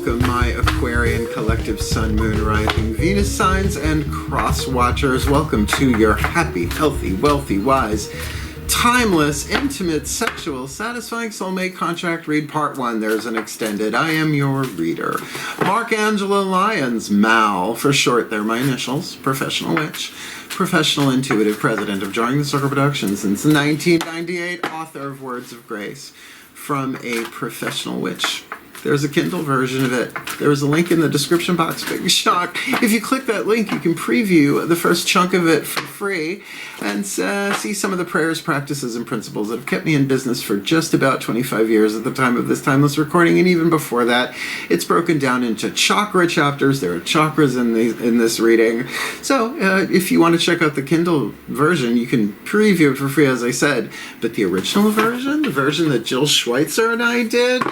Welcome, my Aquarian collective Sun, Moon, Rising, Venus signs, and cross watchers. Welcome to your happy, healthy, wealthy, wise, timeless, intimate, sexual, satisfying soulmate contract read part 1. There's an extended. I am your reader. Angelo, Lyons, Mal for short. They're my initials. Professional witch. Professional intuitive, president of Drawing the Circle Productions since 1998. Author of Words of Grace. From a professional witch. There's a Kindle version of it. There's a link in the description box. Big shock. If you click that link, you can preview the first chunk of it for free and see some of the prayers, practices, and principles that have kept me in business for just about 25 years at the time of this timeless recording, and even before that. It's broken down into chakra chapters. There are chakras in this reading. So if you want to check out the Kindle version, you can preview it for free, as I said. But the original version, the version that Jill Schweitzer and I did,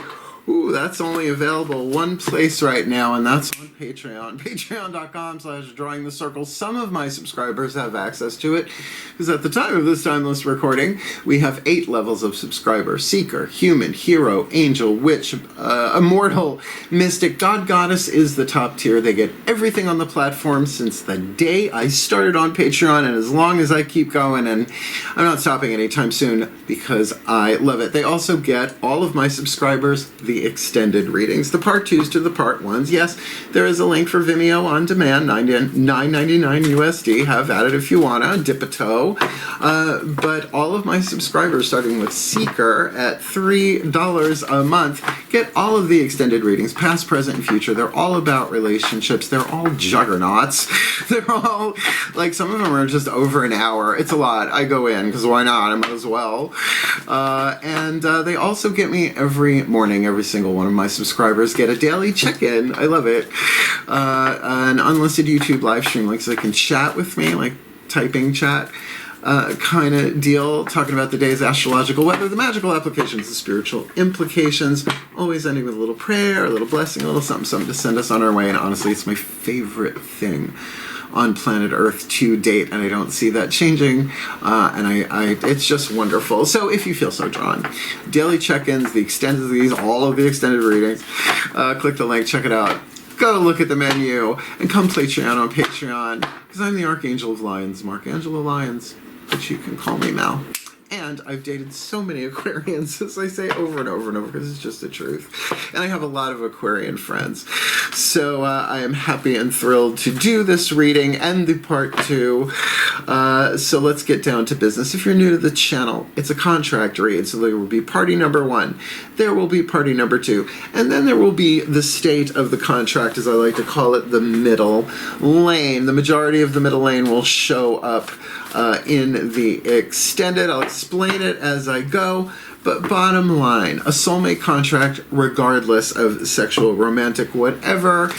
ooh, that's only available one place right now, and that's on Patreon. Patreon.com/drawingthecircle. Some of my subscribers have access to it, because at the time of this timeless recording, we have 8 levels of subscriber. Seeker, Human, Hero, Angel, Witch, Immortal, Mystic. God Goddess is the top tier. They get everything on the platform since the day I started on Patreon, and as long as I keep going, and I'm not stopping anytime soon, because I love it. They also get, all of my subscribers, the extended readings, the part 2s to the part 1s. Yes, there is a link for Vimeo on demand, $9.99 USD. Have at it if you wanna, dip a toe. But all of my subscribers, starting with Seeker at $3 a month, get all of the extended readings, past, present, and future. They're all about relationships. They're all juggernauts. They're all, like, some of them are just over an hour. It's a lot. I go in, because why not? I might as well. And they also get me every morning. Every single one of my subscribers get a daily check-in. I love it. An unlisted YouTube live stream, like, so they can chat with me, like typing chat kind of deal, talking about the day's astrological weather, the magical applications, the spiritual implications, always ending with a little prayer, a little blessing, a little something to send us on our way. And honestly, it's my favorite thing on planet Earth to date, and I don't see that changing, and it's just wonderful. So if you feel so drawn, daily check-ins, the extended these, all of the extended readings, click the link, check it out. Go look at the menu, and come play on Patreon, because I'm the Archangel of Lyons, Angelo Lyons, but you can call me Mal. And I've dated so many Aquarians, as I say over and over and over, because it's just the truth. And I have a lot of Aquarian friends. So I am happy and thrilled to do this reading and the part 2. So let's get down to business. If you're new to the channel, it's a contract read. So there will be party number 1. There will be party number 2. And then there will be the state of the contract, as I like to call it, the middle lane. The majority of the middle lane will show up in the extended. I'll explain it as I go, but bottom line, a soulmate contract, regardless of sexual, romantic, whatever,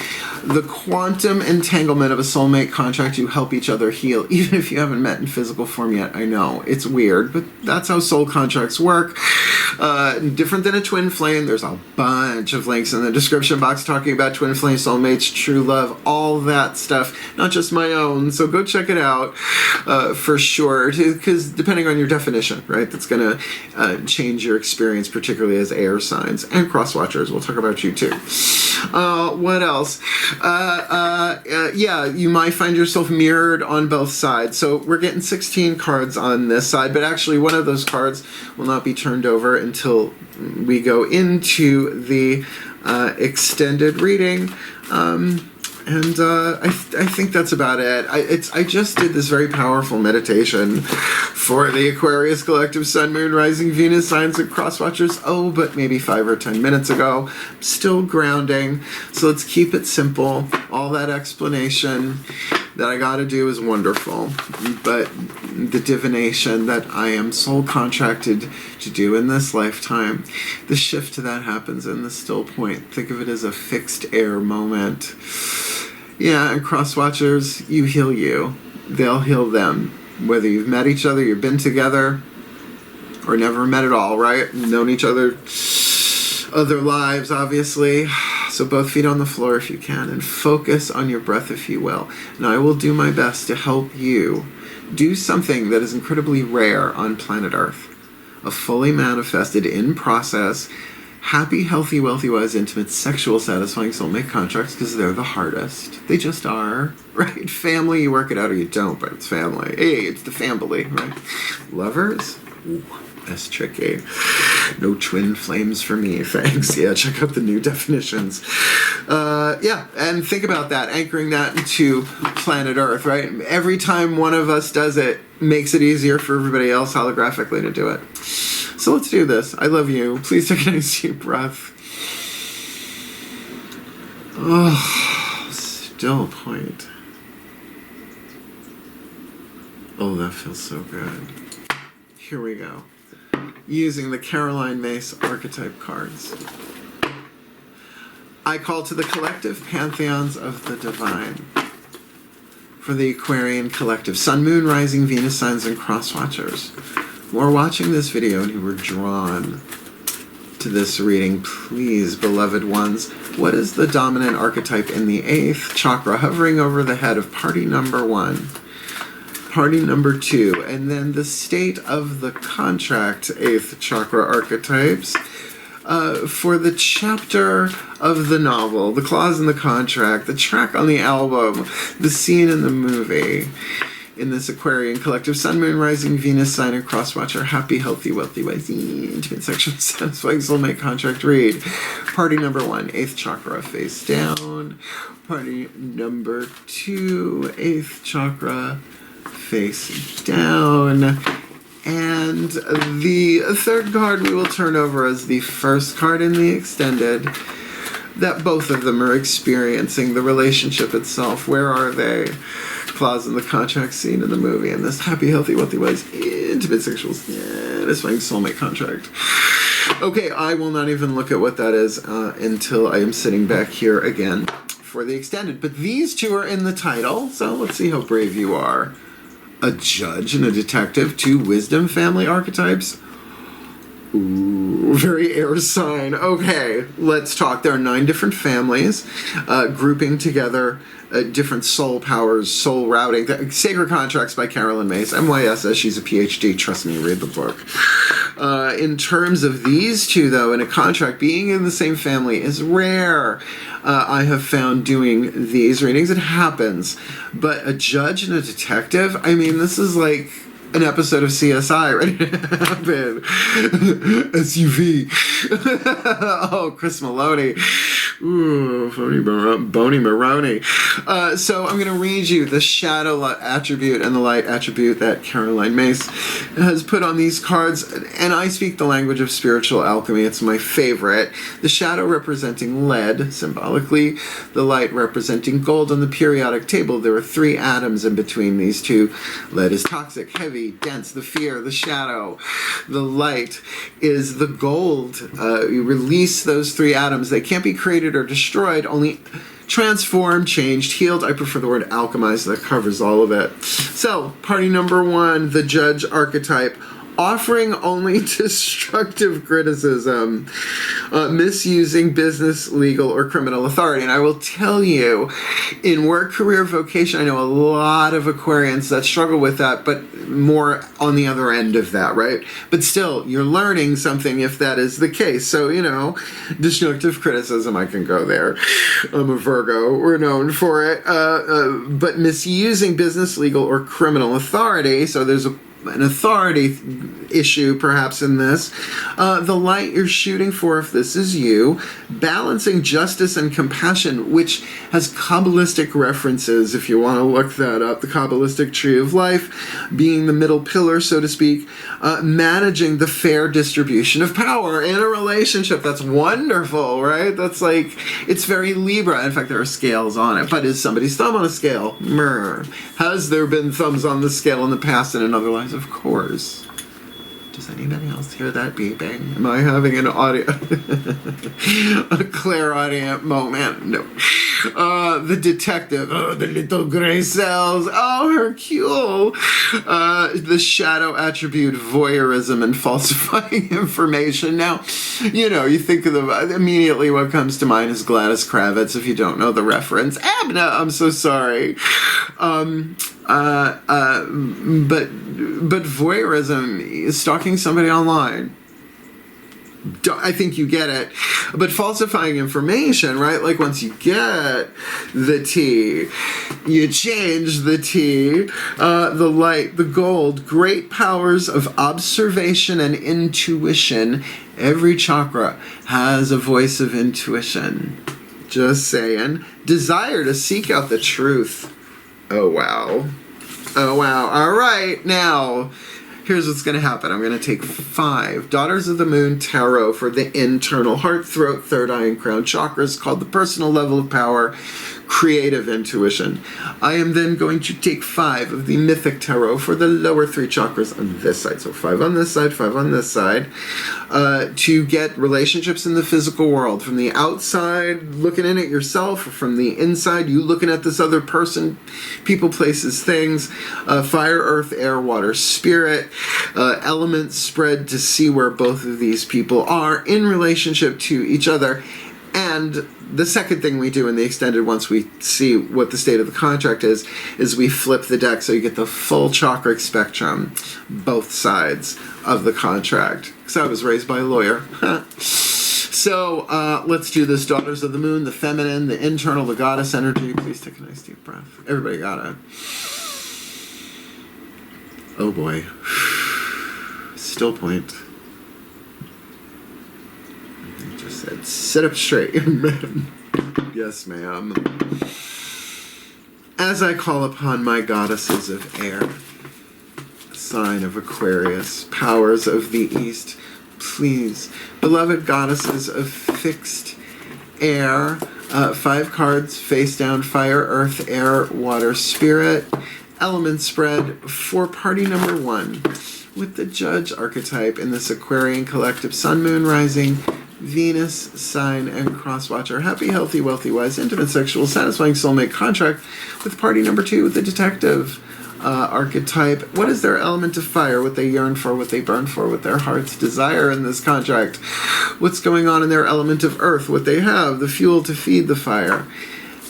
the quantum entanglement of a soulmate contract, you help each other heal, even if you haven't met in physical form yet. I know, it's weird, but that's how soul contracts work. Different than a twin flame. There's a bunch of links in the description box talking about twin flame, soulmates, true love, all that stuff, not just my own. So go check it out for sure, because depending on your definition, right, that's going to change your experience, particularly as air signs and cross watchers. We'll talk about you too. What else? Yeah, you might find yourself mirrored on both sides. So we're getting 16 cards on this side, but actually one of those cards will not be turned over until we go into the extended reading. And I think that's about it. I just did this very powerful meditation for the Aquarius collective Sun, Moon, Rising, Venus signs and cross watchers. Oh, but maybe 5 or 10 minutes ago. Still grounding. So let's keep it simple. All that explanation that I got to do is wonderful, but the divination that I am soul contracted to do in this lifetime, the shift to that happens in the still point. Think of it as a fixed air moment. Yeah, and cross watchers, you heal you. They'll heal them. Whether you've met each other, you've been together, or never met at all, right? Known each other, other lives, obviously. So both feet on the floor if you can, and focus on your breath if you will. And I will do my best to help you do something that is incredibly rare on planet Earth. A fully manifested, in process, Happy, healthy, wealthy, wise, intimate, sexual, satisfying soulmate contracts, because they're the hardest. They just are, right? Family, you work it out or you don't, but it's family. Hey, it's the family, right? Lovers? Ooh, that's tricky. No twin flames for me, thanks. Yeah, check out the new definitions. Yeah, and think about that, anchoring that into planet Earth, right? Every time one of us does it, makes it easier for everybody else holographically to do it. So let's do this. I love you. Please take a nice deep breath. Oh, still point. Oh, that feels so good. Here we go. Using the Caroline Myss archetype cards. I call to the collective pantheons of the divine. For the Aquarian collective, Sun, Moon, Rising, Venus signs, and cross watchers who are watching this video and who were drawn to this reading, please, beloved ones, what is the dominant archetype in the 8th chakra hovering over the head of party number 1, party number 2, and then the state of the contract 8th chakra archetypes for the chapter of the novel, the clause in the contract, the track on the album, the scene in the movie. In this Aquarian collective, Sun, Moon, Rising, Venus sign, and crosswatcher, happy, healthy, wealthy, wise, intimate, sexual, satisfying soulmate contract read. Party number 1, 8th chakra, face down. Party number 2, 8th chakra, face down. And the third card we will turn over as the first card in the extended, that both of them are experiencing the relationship itself. Where are they? Clause in the contract, scene in the movie, and this happy, healthy, wealthy, wise, intimate, sexual, satisfying soulmate contract. Okay, I will not even look at what that is until I am sitting back here again for the extended. But these two are in the title, so let's see how brave you are. A judge and a detective, 2 wisdom family archetypes. Ooh, very air sign. Okay, let's talk. There are 9 different families grouping together different soul powers, soul routing. Sacred Contracts by Caroline Myss. MYSS, she's a PhD. Trust me, read the book. In terms of these two, though, in a contract, being in the same family is rare. I have found doing these readings. It happens. But a judge and a detective, I mean, this is like an episode of CSI ready to happen. SUV. Oh, Chris Maloney. Ooh, Boney Maroney. So I'm going to read you the shadow attribute and the light attribute that Caroline Myss has put on these cards. And I speak the language of spiritual alchemy. It's my favorite. The shadow representing lead, symbolically. The light representing gold. On the periodic table, there are 3 atoms in between these two. Lead is toxic, heavy, dense. The fear, the shadow. The light is the gold. You release those 3 atoms. They can't be created or destroyed, only transformed, changed, healed. I prefer the word alchemized. That covers all of it. So, party number 1, the judge archetype. Offering only destructive criticism, misusing business, legal, or criminal authority. And I will tell you, in work, career, vocation, I know a lot of Aquarians that struggle with that, but more on the other end of that, right? But still, you're learning something if that is the case. So, you know, destructive criticism, I can go there. I'm a Virgo, we're known for it. But misusing business, legal, or criminal authority, so there's an authority issue perhaps in this. The light you're shooting for, if this is you, balancing justice and compassion, which has Kabbalistic references, if you want to look that up. The Kabbalistic tree of life being the middle pillar, so to speak, managing the fair distribution of power in a relationship. That's wonderful, right? That's like, it's very Libra. In fact, there are scales on it. But is somebody's thumb on a scale? Has there been thumbs on the scale in the past and in other lives? Of course. Does anybody else hear that beeping? Am I having an audio, a clairaudient moment? No. The detective. Oh, the little gray cells. Oh, Hercule. The shadow attribute, voyeurism and falsifying information. Now, you know, you think of immediately what comes to mind is Gladys Kravitz, if you don't know the reference. Abna, I'm so sorry. But voyeurism is stalking somebody online. I think you get it. But falsifying information, right? Like once you get the T, you change the T, the light, the gold, great powers of observation and intuition. Every chakra has a voice of intuition. Just saying. Desire to seek out the truth. Oh, wow. Oh, wow. All right. Now, here's what's going to happen. I'm going to take 5 Daughters of the Moon Tarot for the internal heart, throat, third eye, and crown chakras, called the personal level of power, creative intuition. I am then going to take 5 of the Mythic Tarot for the lower 3 chakras on this side. So 5 on this side, 5 on this side, to get relationships in the physical world. From the outside, looking in at yourself, or from the inside, you looking at this other person, people, places, things, fire, earth, air, water, spirit, elements spread to see where both of these people are in relationship to each other. And the second thing we do in the extended, once we see what the state of the contract is we flip the deck so you get the full chakra spectrum, both sides of the contract. Because I was raised by a lawyer. So let's do this. Daughters of the Moon, the feminine, the internal, the goddess energy. Please take a nice deep breath. Everybody got it. Oh boy. Still point. Said, sit up straight, young man. Yes, ma'am. As I call upon my goddesses of air, sign of Aquarius, powers of the East, please, beloved goddesses of fixed air, 5 cards face down, fire, earth, air, water, spirit, element spread for party number 1 with the Judge archetype in this Aquarian collective sun, moon, rising, Venus sign, and cross watcher. Happy, healthy, wealthy, wise, intimate, sexual, satisfying soulmate contract with party number 2 with the detective archetype. What is their element of fire? What they yearn for, what they burn for, what their hearts desire in this contract. What's going on in their element of earth? What they have, the fuel to feed the fire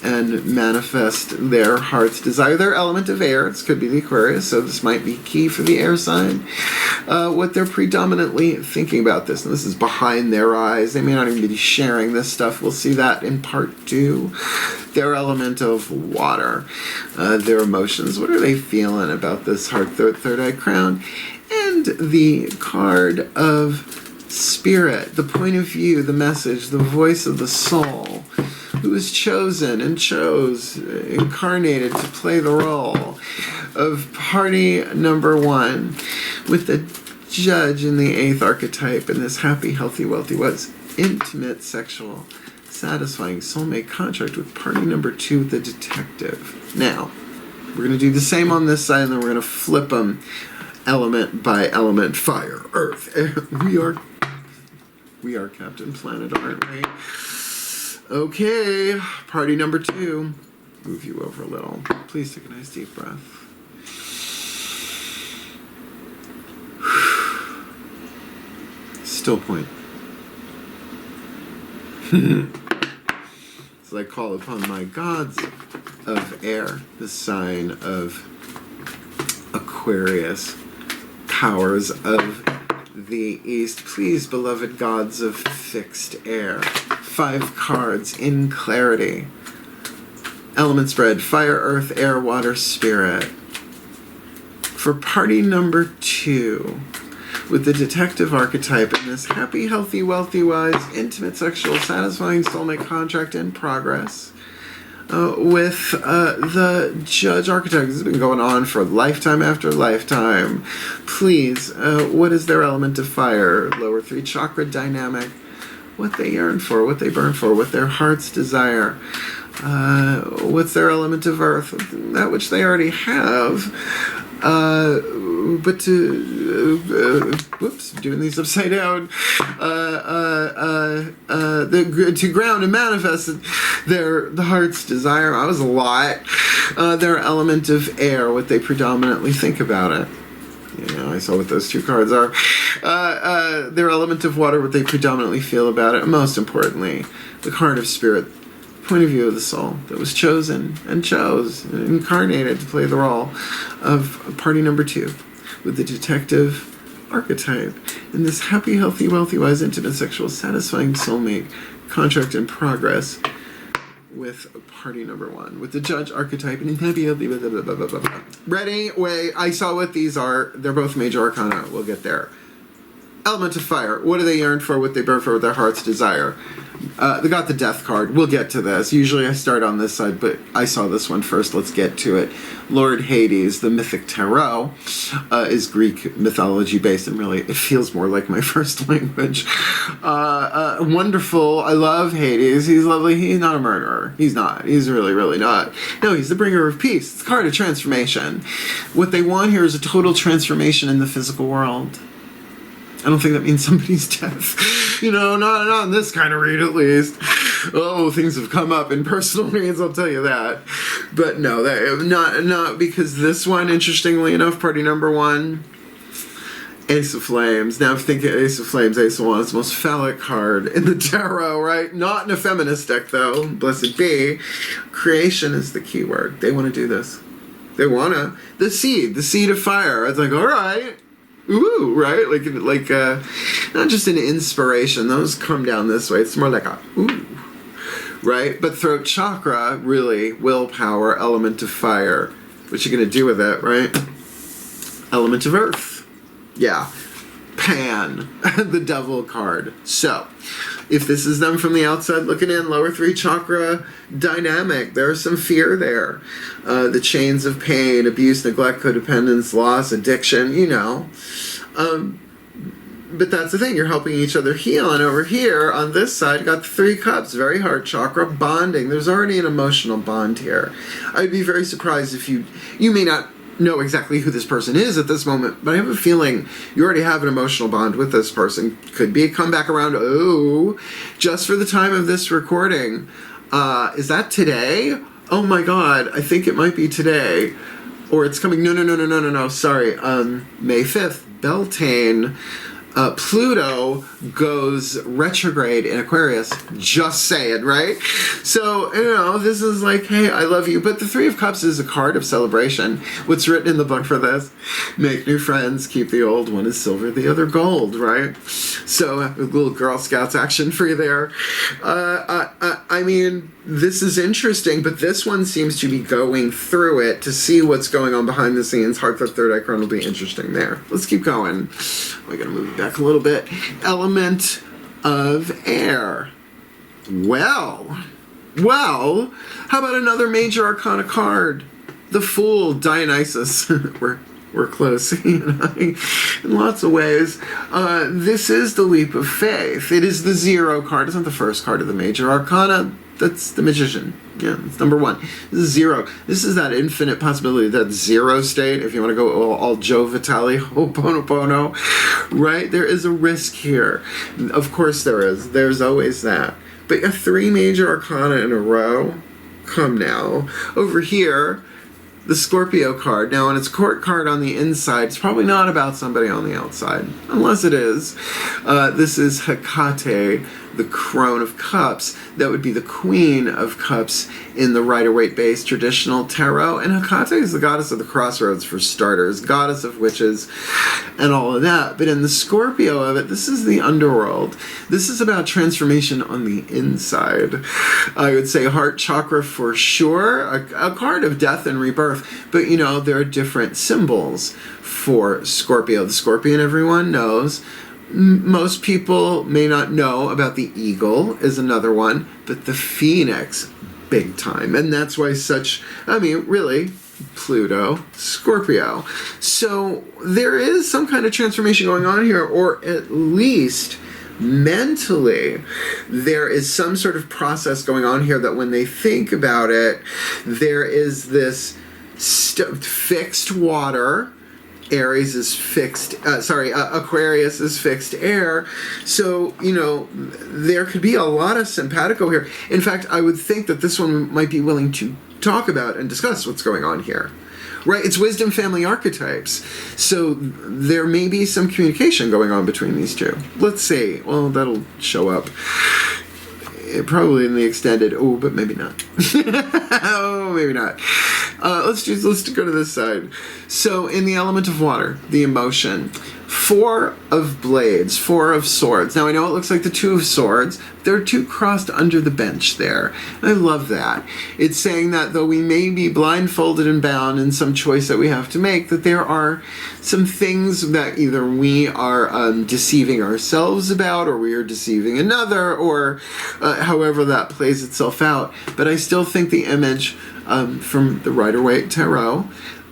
and manifest their heart's desire. Their element of air, this could be the Aquarius, so this might be key for the air sign. What they're predominantly thinking about this, and this is behind their eyes. They may not even be sharing this stuff. We'll see that in part 2. Their element of water, their emotions. What are they feeling about this heart, third eye, crown? And the card of spirit, the point of view, the message, the voice of the soul, who was chosen and incarnated to play the role of party number 1 with the Judge in the 8th archetype in this happy, healthy, wealthy, wise, intimate, sexual, satisfying soulmate contract with party number 2 with the detective. Now, we're going to do the same on this side, and then we're going to flip them element by element. Fire, earth, air. We are Captain Planet, aren't we? Okay, party number 2. Move you over a little. Please take a nice deep breath. Still point. So I call upon my gods of air, the sign of Aquarius, powers of the East. Please, beloved gods of fixed air. 5 cards in clarity. Element spread, fire, earth, air, water, spirit. For party number 2, with the detective archetype in this happy, healthy, wealthy, wise, intimate, sexual, satisfying soulmate contract in progress. With the Judge archetype. This has been going on for lifetime after lifetime. Please, what is their element of fire? Lower 3 chakra dynamic. What they yearn for, what they burn for, what their hearts desire. What's their element of earth? That which they already have. But doing these upside down. To ground and manifest the heart's desire. I was a lot. Their element of air, what they predominantly think about it. You know, I saw what those 2 cards are. Their element of water, what they predominantly feel about it. And most importantly, the card of spirit, point of view of the soul that was chosen and incarnated to play the role of party number 2 with the detective archetype. In this happy, healthy, wealthy, wise, intimate, sexual, satisfying soulmate contract in progress with party number 1, with the judge archetype and happy, healthy, blah, blah, blah, blah, blah, blah. Ready? Wait, I saw what these are. They're both major arcana. We'll get there. Element of fire. What do they yearn for? What they burn for? What their heart's desire. They got the death card. We'll get to this. Usually I start on this side, but I saw this one first. Let's get to it. Lord Hades, the mythic tarot, is Greek mythology based, and really it feels more like my first language. Wonderful. I love Hades. He's lovely. He's not a murderer. He's not. He's really, really not. No, he's the bringer of peace. It's a card of transformation. What they want here is a total transformation in the physical world. I don't think that means somebody's death. You know, not in this kind of read at least. Oh, things have come up in personal reads, I'll tell you that. But no, not because this one, interestingly enough, party number 1, Ace of Flames. Now, if you think of Ace of Flames, Ace of Wands, the most phallic card in the tarot, right? Not in a feminist deck, though. Blessed be. Creation is the key word. They want to do this. They want to. The seed of fire. It's like, all right. Ooh, right? Like not just an inspiration. Those come down this way. It's more like a ooh, right? But throat chakra, really, willpower, element of fire. What you gonna do with it, right? Element of earth. Yeah. Pan, the devil card. So, if this is them from the outside looking in, lower 3 chakra dynamic, there's some fear there. The chains of pain, abuse, neglect, codependence, loss, addiction, you know. But that's the thing, you're helping each other heal. And over here, on this side, got the 3 cups, very heart chakra, bonding. There's already an emotional bond here. I'd be very surprised if you may not know exactly who this person is at this moment, but I have a feeling you already have an emotional bond with this person. Could be a comeback around, oh, just for the time of this recording. Is that today? Oh my god, I think it might be today. Or it's coming, no, sorry, May 5th, Beltane. Pluto goes retrograde in Aquarius. Just saying, right? So, you know, this is like, hey, I love you. But the 3 of Cups is a card of celebration. What's written in the book for this? Make new friends, keep the old. One is silver, the other gold, right? So, a little Girl Scouts action for you there. I mean, this is interesting, but this one seems to be going through it to see what's going on behind the scenes. Heart, the third eye crown will be interesting there. Let's keep going. We're going to move back a little bit. Element of air. Well, how about another major arcana card? The Fool, Dionysus. We're close, in lots of ways. This is the leap of faith. It is the 0 card. It's not the first card of the major arcana. That's the Magician. Yeah, it's number 1. This is 0. This is that infinite possibility, that 0 state, if you want to go all Joe Vitale, Ho'oponopono, right? There is a risk here. Of course there is. There's always that. But 3 major arcana in a row? Come now. Over here, the Scorpio card. Now, when it's court card on the inside, it's probably not about somebody on the outside. Unless it is. This is Hecate, the Crone of Cups. That would be the Queen of Cups in the Rider-Waite-based traditional tarot. And Hecate is the goddess of the crossroads, for starters. Goddess of witches and all of that. But in the Scorpio of it, this is the underworld. This is about transformation on the inside. I would say heart chakra for sure. A card of death and rebirth. But, you know, there are different symbols for Scorpio. The Scorpion, everyone knows. Most people may not know about the eagle is another one, but the phoenix, big time. And that's why really, Pluto, Scorpio. So there is some kind of transformation going on here, or at least mentally there is some sort of process going on here that when they think about it, there is this fixed water. Aries is fixed, Aquarius is fixed air. So, you know, there could be a lot of simpatico here. In fact, I would think that this one might be willing to talk about and discuss what's going on here. Right? It's wisdom family archetypes. So there may be some communication going on between these two. Let's see. Well, that'll show up. Probably in the extended, but maybe not. Oh, maybe not. Let's go to this side. So in the element of water, the emotion, 4 of blades, 4 of swords. Now I know it looks like the 2 of swords. There are 2 crossed under the bench there. I love that. It's saying that though we may be blindfolded and bound in some choice that we have to make, that there are some things that either we are deceiving ourselves about, or we are deceiving another, or however that plays itself out. But I still think the image from the Rider-Waite Tarot,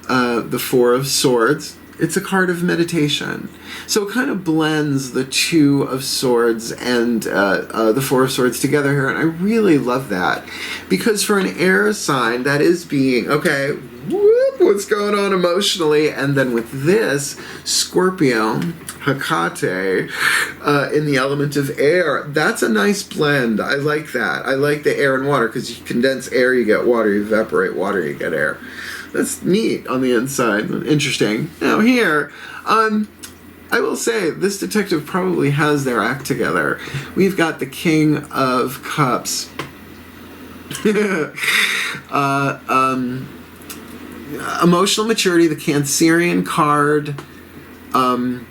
the 4 of Swords, it's a card of meditation. So it kind of blends the 2 of Swords and the 4 of Swords together here, and I really love that. Because for an air sign, that is being, okay, whoop, what's going on emotionally? And then with this, Scorpio, Hecate, in the element of air, that's a nice blend. I like that. I like the air and water, because you condense air, you get water, you evaporate water, you get air. That's neat on the inside. Interesting. Now here, I will say this detective probably has their act together. We've got the King of Cups. Emotional maturity, the Cancerian card. Oh,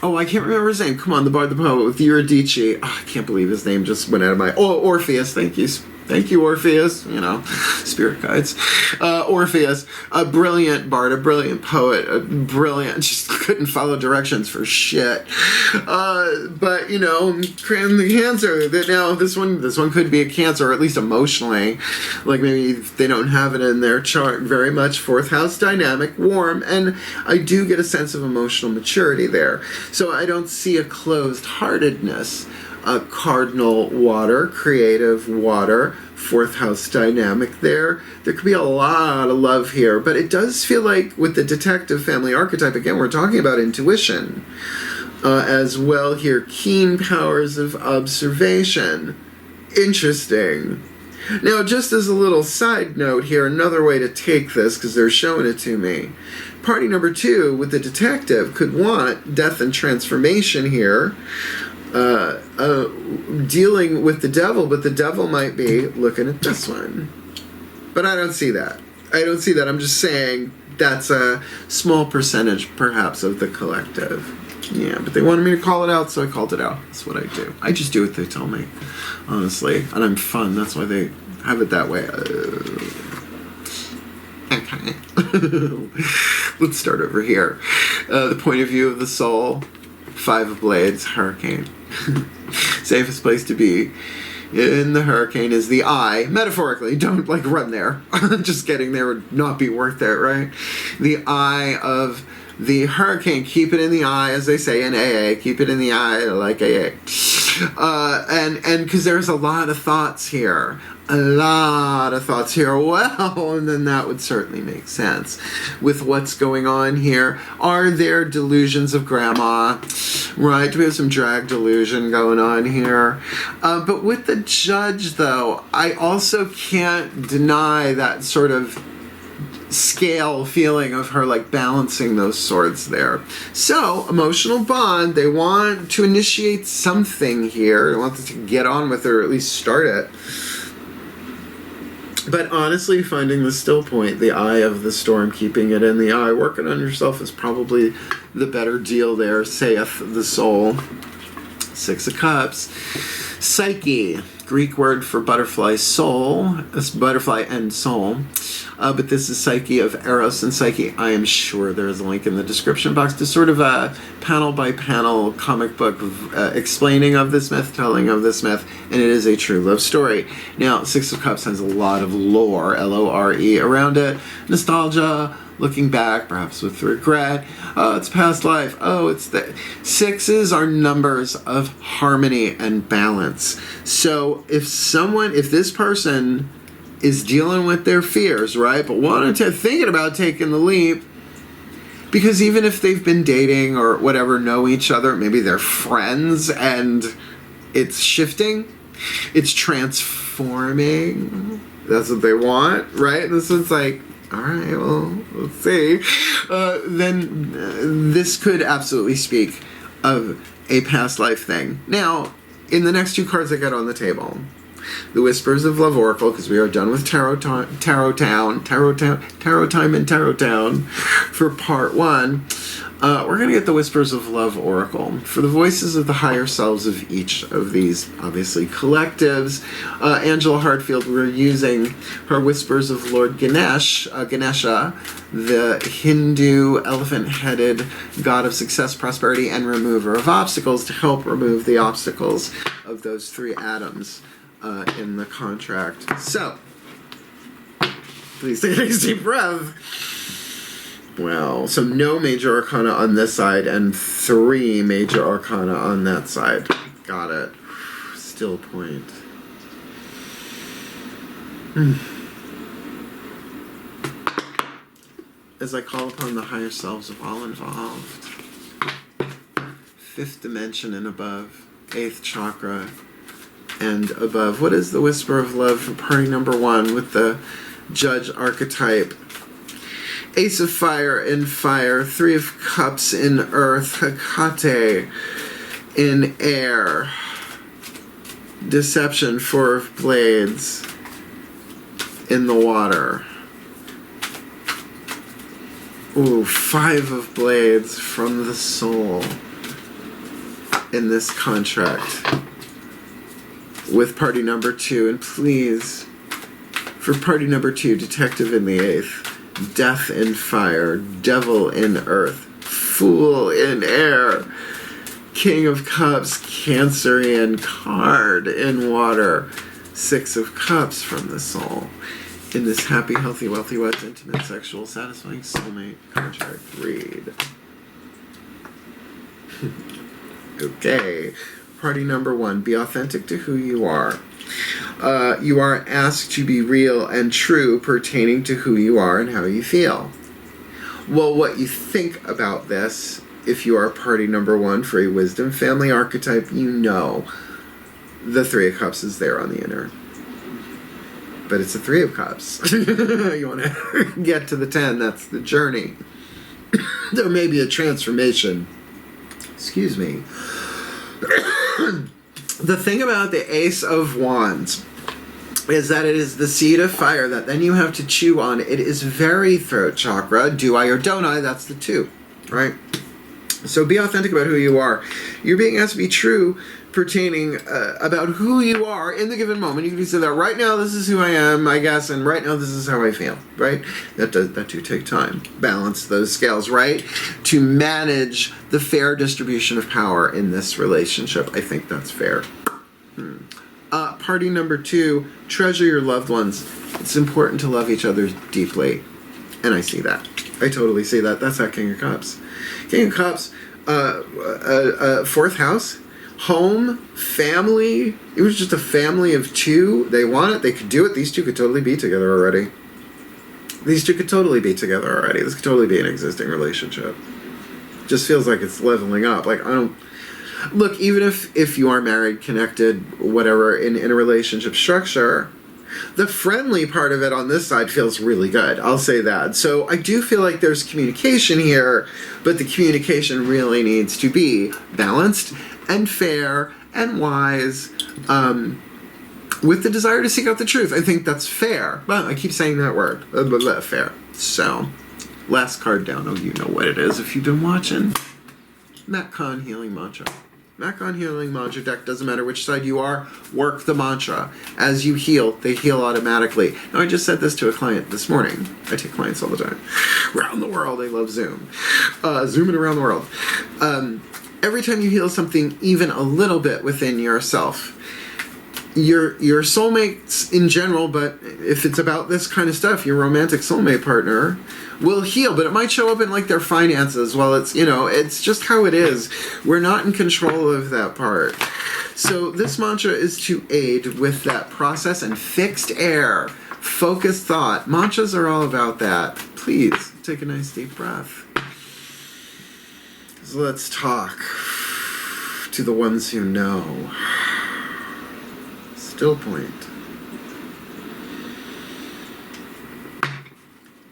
I can't remember his name. Come on, the Bard, the Poet with Eurydice. Oh, I can't believe his name just went out of my... Oh, Orpheus. Thank you. Thank you, Orpheus. You know, spirit guides. Orpheus, a brilliant bard, a brilliant poet, a brilliant, just couldn't follow directions for shit. But, you know, the Cancer, that now this one could be a Cancer, or at least emotionally. Like maybe they don't have it in their chart very much. 4th house dynamic, warm, and I do get a sense of emotional maturity there. So I don't see a closed-heartedness. Cardinal water, creative water, 4th house dynamic there. There could be a lot of love here, but it does feel like with the detective family archetype, again, we're talking about intuition as well here. Keen powers of observation. Interesting. Now, just as a little side note here, another way to take this, because they're showing it to me. Party number 2 with the detective could want death and transformation here. Dealing with the devil, but the devil might be looking at this one. But I don't see that. I'm just saying that's a small percentage, perhaps, of the collective. Yeah, but they wanted me to call it out, so I called it out. That's what I do. I just do what they tell me, honestly. And I'm fun. That's why they have it that way. Okay. Let's start over here. The point of view of the soul. 5 of Blades, Hurricane. Safest place to be in the hurricane is the eye. Metaphorically, don't like run there. Just getting there would not be worth it, right? The eye of the hurricane. Keep it in the eye, as they say in AA. Keep it in the eye, like AA. And because there's a lot of thoughts here. Well, and then that would certainly make sense with what's going on here. Are there delusions of grandma? Right, do we have some drag delusion going on here? But with the Judge, though, I also can't deny that sort of scale feeling of her like balancing those swords there. So, emotional bond, they want to initiate something here. They want to get on with it, or at least start it. But honestly, finding the still point, the eye of the storm, keeping it in the eye, working on yourself is probably the better deal there, saith the soul. 6 of Cups. Psyche, Greek word for butterfly, soul. It's butterfly and soul. But this is Psyche of Eros and Psyche. I am sure there's a link in the description box to sort of a panel-by-panel comic book explaining of this myth, telling of this myth, and it is a true love story. Now, 6 of Cups has a lot of lore, L-O-R-E, around it. Nostalgia, looking back, perhaps with regret. Oh, it's past life. Oh, it's the... 6s are numbers of harmony and balance. So if this person is dealing with their fears, right, but thinking about taking the leap, because even if they've been dating or whatever, know each other, maybe they're friends, and it's shifting, it's transforming, that's what they want, right? This one's like, all right, well, let's see. Then this could absolutely speak of a past life thing. Now, in the next 2 cards I got on the table, the Whispers of Love Oracle, because we are done with Tarot Time and Tarot Town for part 1. We're going to get the Whispers of Love Oracle for the voices of the higher selves of each of these, obviously, collectives. Angela Hartfield, we're using her Whispers of Lord Ganesha, the Hindu elephant-headed god of success, prosperity, and remover of obstacles, to help remove the obstacles of those 3 atoms in the contract. So, please take a deep breath. Well, so no major arcana on this side and 3 major arcana on that side. Got it. Still point. As I call upon the higher selves of all involved. 5th dimension and above. 8th chakra and above. What is the Whisper of Love for party number 1 with the Judge archetype? Ace of Fire in fire, 3 of Cups in earth, Hecate in air, Deception, 4 of Blades in the water. Ooh, 5 of Blades from the soul in this contract with party number 2. And please, for party number 2, Detective in the 8th. Death in fire, Devil in earth, Fool in air, King of Cups, Cancerian card in water, 6 of Cups from the soul. In this happy, healthy, wealthy, wet, intimate, sexual, satisfying soulmate contract read. Okay, party number 1, be authentic to who you are. You are asked to be real and true pertaining to who you are and how you feel. Well, what you think about this, if you are party number 1 for a wisdom family archetype, you know the 3 of Cups is there on the inner. But it's a 3 of Cups. You want to get to the 10, that's the journey. There may be a transformation. Excuse me. The thing about the Ace of Wands is that it is the seed of fire that then you have to chew on. It is very throat chakra. Do I or don't I? That's the 2, right? So be authentic about who you are. You're being asked to be true pertaining about who you are in the given moment. You can say that right now this is who I am, I guess, and right now this is how I feel, right? That do take time. Balance those scales, right? To manage the fair distribution of power in this relationship. I think that's fair. Party number 2, treasure your loved ones. It's important to love each other deeply. And I see that. I totally see that. That's that King of Cups. King of Cups, 4th house. Home, family. It was just a family of 2. They want it. They could do it. These 2 could totally be together already. This could totally be an existing relationship. Just feels like it's leveling up. Like, I don't... Look, even if you are married, connected, whatever, in a relationship structure, the friendly part of it on this side feels really good. I'll say that. So I do feel like there's communication here, but the communication really needs to be balanced and fair and wise, with the desire to seek out the truth. I think that's fair. Well, I keep saying that word. Fair. So, last card down. Oh, you know what it is if you've been watching. Matt Kahn Healing Mantra. Matt Kahn Healing Mantra deck. Doesn't matter which side you are. Work the mantra. As you heal, they heal automatically. Now, I just said this to a client this morning. I take clients all the time. Around the world. I love Zoom. Zooming around the world. Every time you heal something even a little bit within yourself, your soulmates in general, but if it's about this kind of stuff, your romantic soulmate partner will heal, but it might show up in like their finances. Well, it's, it's just how it is. We're not in control of that part. So this mantra is to aid with that process and fixed air, focused thought. Mantras are all about that. Please take a nice deep breath. So let's talk to the ones who know. Still point.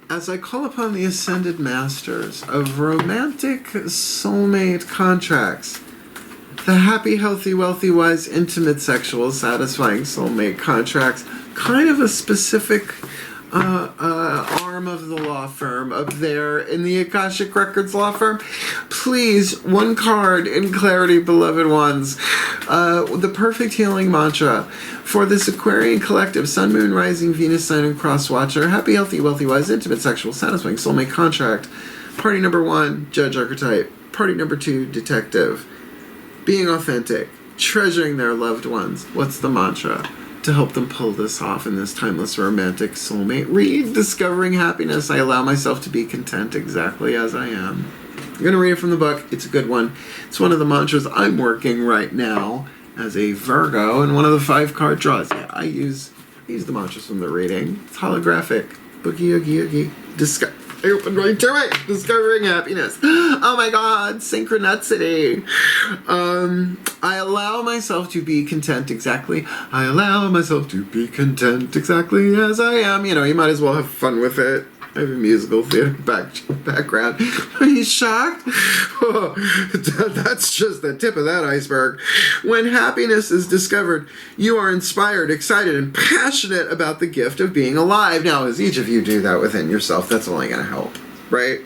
As I call upon the Ascended Masters of Romantic Soulmate contracts The happy, healthy, wealthy, wise, intimate, sexual, satisfying soulmate contracts. Kind of a specific arm of the law firm up there in the Akashic Records law firm. Please, one card in clarity, beloved ones. The perfect healing mantra for this Aquarian collective, Sun, Moon, Rising, Venus, Sign, and Cross Watcher. Happy, healthy, wealthy, wise, intimate, sexual, satisfying soulmate contract. Party number 1, Judge Archetype. Party number 2, Detective. Being authentic, treasuring their loved ones. What's the mantra to help them pull this off in this timeless romantic soulmate read? Discovering happiness. I allow myself to be content exactly as I am. I'm going to read it from the book. It's a good one. It's one of the mantras I'm working right now as a Virgo, and one of the 5 card draws. Yeah, I use the mantras from the reading. It's holographic. Boogie, oogie, oogie. I opened right to it. Discovering happiness. Oh my God, synchronicity. I allow myself to be content exactly. I allow myself to be content exactly as I am. You know, you might as well have fun with it. I have a musical theater background. Are you shocked? Oh, that's just the tip of that iceberg. When happiness is discovered, you are inspired, excited, and passionate about the gift of being alive. Now, as each of you do that within yourself, that's only going to help, right?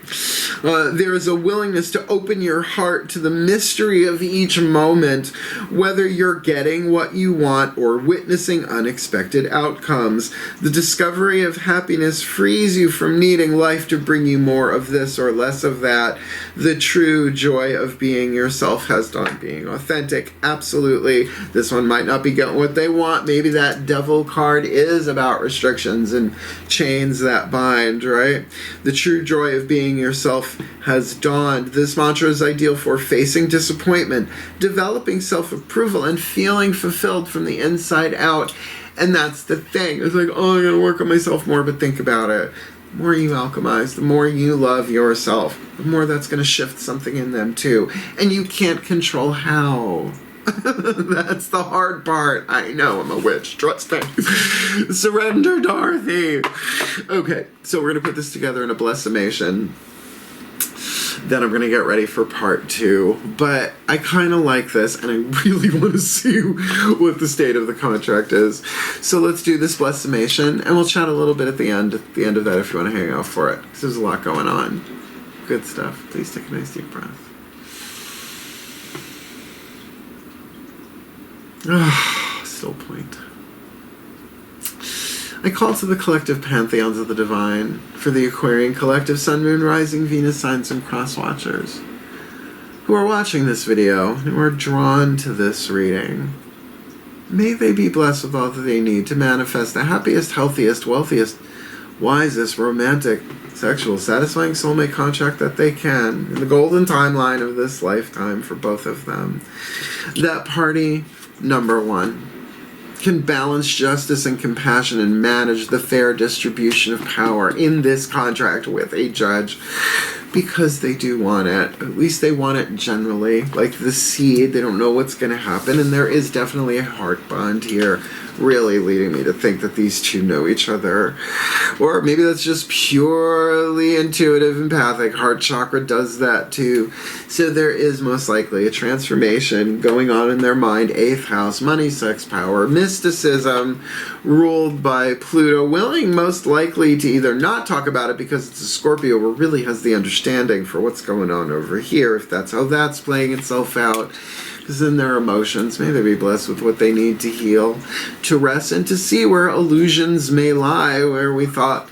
There is a willingness to open your heart to the mystery of each moment, whether you're getting what you want or witnessing unexpected outcomes. The discovery of happiness frees you from needing life to bring you more of this or less of that. The true joy of being yourself has done being authentic. Absolutely. This one might not be getting what they want. Maybe that devil card is about restrictions and chains that bind, right? The true joy of being yourself has dawned. This mantra is ideal for facing disappointment, developing self-approval, and feeling fulfilled from the inside out. And that's the thing. It's like, oh, I gotta work on myself more, but think about it. The more you alchemize, the more you love yourself, the more that's going to shift something in them too. And you can't control how. That's the hard part. I know, I'm a witch. Trust me. Surrender, Dorothy. Okay, so we're going to put this together in a blessimation. Then I'm going to get ready for part 2. But I kind of like this, and I really want to see what the state of the contract is. So let's do this blessimation, and we'll chat a little bit at the end of that if you want to hang out for it. Because there's a lot going on. Good stuff. Please take a nice deep breath. Still point. I call to the collective pantheons of the divine for the Aquarian collective, Sun, Moon, Rising, Venus, Signs, and Cross Watchers who are watching this video and who are drawn to this reading. May they be blessed with all that they need to manifest the happiest, healthiest, wealthiest, wisest, romantic, sexual, satisfying soulmate contract that they can in the golden timeline of this lifetime for both of them. That party number 1 can balance justice and compassion and manage the fair distribution of power in this contract with a judge, because they do want it. At least they want it generally. Like the seed, they don't know what's going to happen, and there is definitely a heart bond here, really leading me to think that these two know each other. Or maybe that's just purely intuitive, empathic. Heart chakra does that too. So there is most likely a transformation going on in their mind. 8th house, money, sex, power, mysticism, ruled by Pluto, willing most likely to either not talk about it because it's a Scorpio or really has the understanding for what's going on over here, if that's how that's playing itself out. Because in their emotions, may they be blessed with what they need to heal, to rest, and to see where illusions may lie, where we thought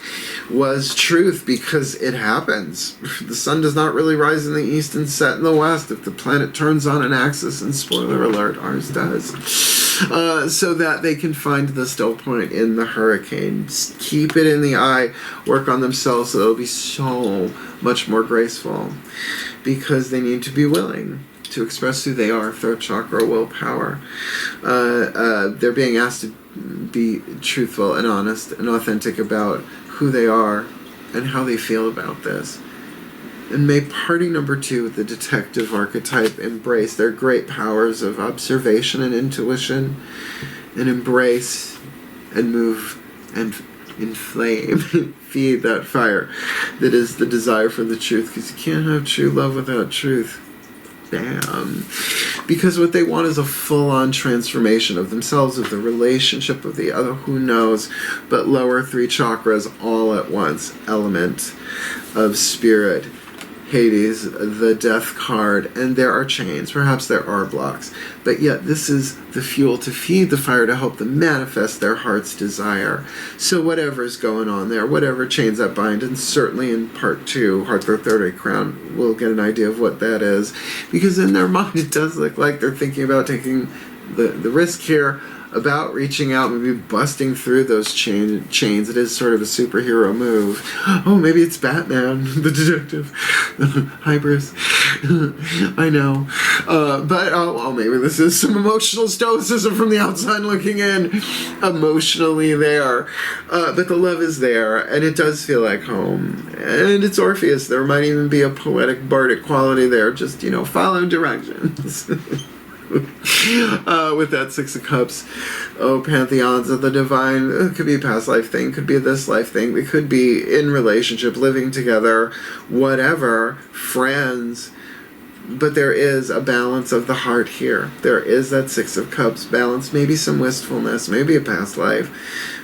was truth, because it happens. The sun does not really rise in the east and set in the west if the planet turns on an axis, and spoiler alert, ours does. So that they can find the still point in the hurricane. Just keep it in the eye, work on themselves so they'll be so much more graceful, because they need to be willing to express who they are, 3rd chakra, willpower. They're being asked to be truthful and honest and authentic about who they are and how they feel about this. And may party number 2 with the detective archetype embrace their great powers of observation and intuition, and embrace and move and inflame, feed that fire that is the desire for the truth, because you can't have true love without truth. Bam. Because what they want is a full-on transformation of themselves, of the relationship, of the other, who knows, but lower 3 chakras all at once. Element of spirit, Hades, the death card, and there are chains, perhaps there are blocks, but yet this is the fuel to feed the fire, to help them manifest their heart's desire. So whatever's going on there, whatever chains that bind, and certainly in part 2, Heart, the Third Eye Crown, we'll get an idea of what that is, because in their mind it does look like they're thinking about taking the risk here, about reaching out, maybe busting through those chains. It is sort of a superhero move. Oh, maybe it's Batman, the detective. Hi, Bruce. I know. But maybe this is some emotional stoicism from the outside looking in. Emotionally there. But the love is there, and it does feel like home. And it's Orpheus. There might even be a poetic, bardic quality there. Just, follow directions. With that 6 of Cups, pantheons of the divine. It could be a past life thing, could be a this life thing, it could be in relationship, living together, whatever, friends. But there is a balance of the heart here. There is that 6 of Cups balance, maybe some wistfulness, maybe a past life,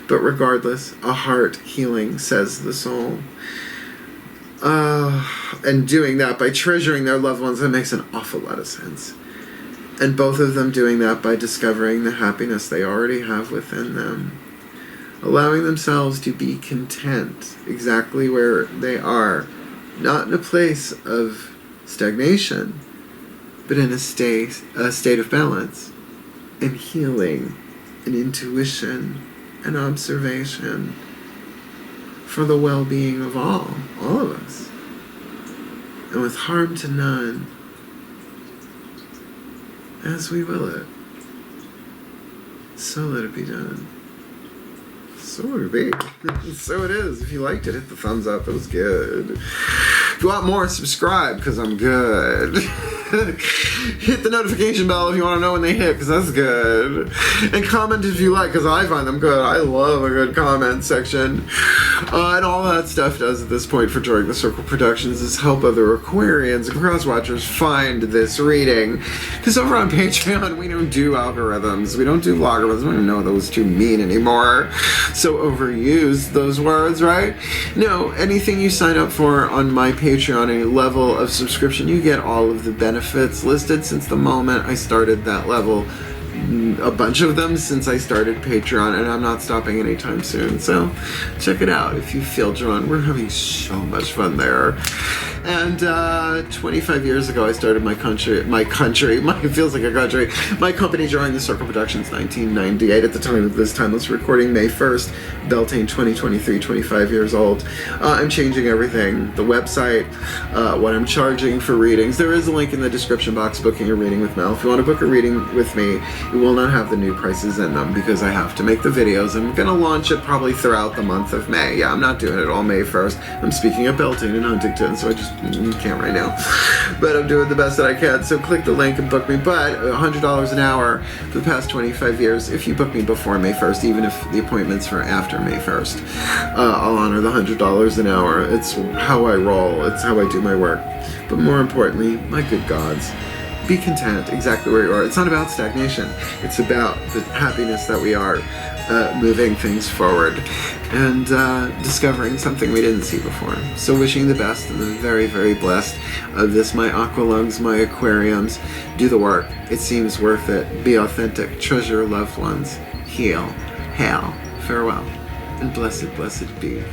but regardless, a heart healing, says the soul. And doing that by treasuring their loved ones, that makes an awful lot of sense. And both of them doing that by discovering the happiness they already have within them. Allowing themselves to be content exactly where they are. Not in a place of stagnation, but in a state of balance. And healing, and intuition, and observation. For the well-being of all of us. And with harm to none. As we will it, so let it be done. So let it be. So it is. If you liked it, hit the thumbs up. It was good. If you want more, subscribe, because I'm good. Hit the notification bell if you want to know when they hit, because that's good. And comment if you like, because I find them good. I love a good comment section. And all that stuff does at this point for Drawing the Circle Productions is help other Aquarians and cross-watchers find this reading. Because over on Patreon, we don't do algorithms. We don't do logarithms. We don't know those two mean anymore. So overuse those words, right? No, anything you sign up for on my Patreon, any level of subscription, you get all of the benefits listed since the moment I started that level. A bunch of them since I started Patreon, and I'm not stopping anytime soon. So check it out if you feel drawn. We're having so much fun there. And 25 years ago, I started my it feels like a country, my company, Drawing the Circle Productions, 1998. At the time of this timeless recording, May 1st, Beltane 2023, 25 years old. I'm changing everything. The website, what I'm charging for readings. There is a link in the description box, booking a reading with Mel. If you want to book a reading with me, it will not have the new prices in them because I have to make the videos. I'm going to launch it probably throughout the month of May. Yeah, I'm not doing it all May 1st. I'm speaking at Beltane and Huntington, so I just can't right now. But I'm doing the best that I can, so click the link and book me. But $100 an hour for the past 25 years if you book me before May 1st, even if the appointment's for after May 1st. I'll honor the $100 an hour. It's how I roll. It's how I do my work. But more importantly, my good gods, be content exactly where you are. It's not about stagnation. It's about the happiness that we are, moving things forward and discovering something we didn't see before. So wishing the best and the very, very blessed of this, my aqualungs, my aquariums. Do the work. It seems worth it. Be authentic. Treasure loved ones. Heal. Hail. Farewell. And blessed, blessed be.